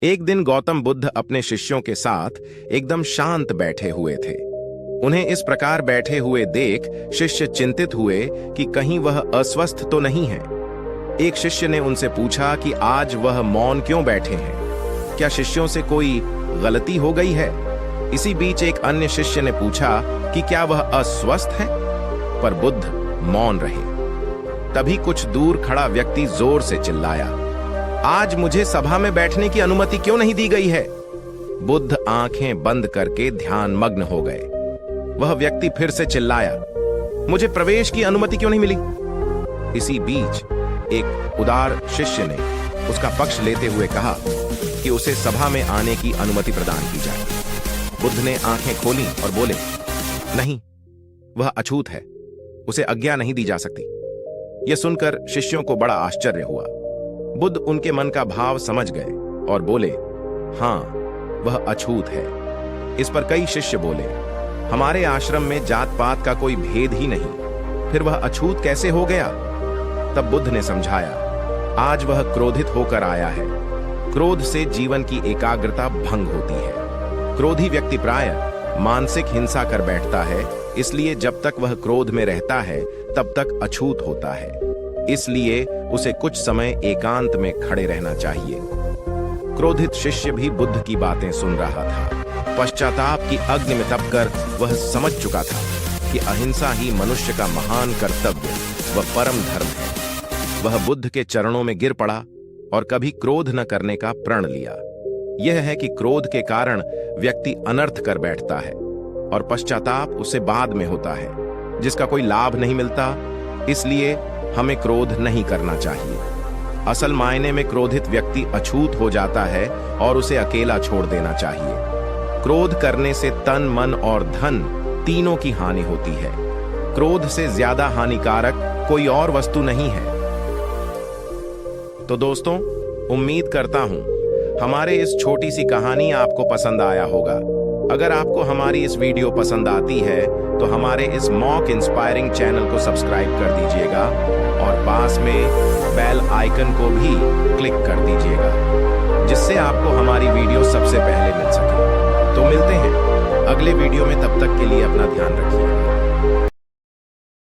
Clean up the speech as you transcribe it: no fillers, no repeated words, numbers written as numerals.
एक दिन गौतम बुद्ध अपने शिष्यों के साथ एकदम शांत बैठे हुए थे। उन्हें इस प्रकार बैठे हुए देख शिष्य चिंतित हुए कि कहीं वह अस्वस्थ तो नहीं है। एक शिष्य ने उनसे पूछा कि आज वह मौन क्यों बैठे हैं? क्या शिष्यों से कोई गलती हो गई है? इसी बीच एक अन्य शिष्य ने पूछा कि क्या वह अस्वस्थ है? पर बुद्ध मौन रहे। तभी कुछ दूर खड़ा व्यक्ति जोर से चिल्लाया, आज मुझे सभा में बैठने की अनुमति क्यों नहीं दी गई है? बुद्ध आंखें बंद करके ध्यान मग्न हो गए। वह व्यक्ति फिर से चिल्लाया, मुझे प्रवेश की अनुमति क्यों नहीं मिली? इसी बीच एक उदार शिष्य ने उसका पक्ष लेते हुए कहा कि उसे सभा में आने की अनुमति प्रदान की जाए। बुद्ध ने आंखें खोली और बोले, नहीं, वह अछूत है, उसे आज्ञा नहीं दी जा सकती। यह सुनकर शिष्यों को बड़ा आश्चर्य हुआ। बुद्ध उनके मन का भाव समझ गए और बोले, हां, वह अछूत है। इस पर कई शिष्य बोले, हमारे आश्रम में जात पात का कोई भेद ही नहीं, फिर वह अछूत कैसे हो गया? तब बुद्ध ने समझाया, आज वह क्रोधित होकर आया है। क्रोध से जीवन की एकाग्रता भंग होती है। क्रोधी व्यक्ति प्रायः मानसिक हिंसा कर बैठता है, इसलिए जब तक वह क्रोध में रहता है तब तक अछूत होता है। इसलिए उसे कुछ समय एकांत में खड़े रहना चाहिए। क्रोधित शिष्य भी बुद्ध की बातें सुन रहा था। पश्चाताप की अग्नि में तपकर वह समझ चुका था कि अहिंसा ही मनुष्य का महान कर्तव्य व परम धर्म है। वह बुद्ध के चरणों में गिर पड़ा और कभी क्रोध न करने का प्रण लिया। यह है कि क्रोध के कारण व्यक्ति अनर्थ कर बैठता है और पश्चाताप उसे बाद में होता है, जिसका कोई लाभ नहीं मिलता। इसलिए हमें क्रोध नहीं करना चाहिए। असल मायने में क्रोधित व्यक्ति अछूत हो जाता है और उसे अकेला छोड़ देना चाहिए। क्रोध करने से तन, मन और धन तीनों की हानि होती है। क्रोध से ज्यादा हानिकारक कोई और वस्तु नहीं है। तो दोस्तों, उम्मीद करता हूं हमारे इस छोटी सी कहानी आपको पसंद आया होगा। अगर आपको हमारी इस वीडियो पसंद आती है तो हमारे इस मॉक इंस्पायरिंग चैनल को सब्सक्राइब कर दीजिएगा और पास में बेल आइकन को भी क्लिक कर दीजिएगा, जिससे आपको हमारी वीडियो सबसे पहले मिल सके। तो मिलते हैं अगले वीडियो में, तब तक के लिए अपना ध्यान रखिएगा।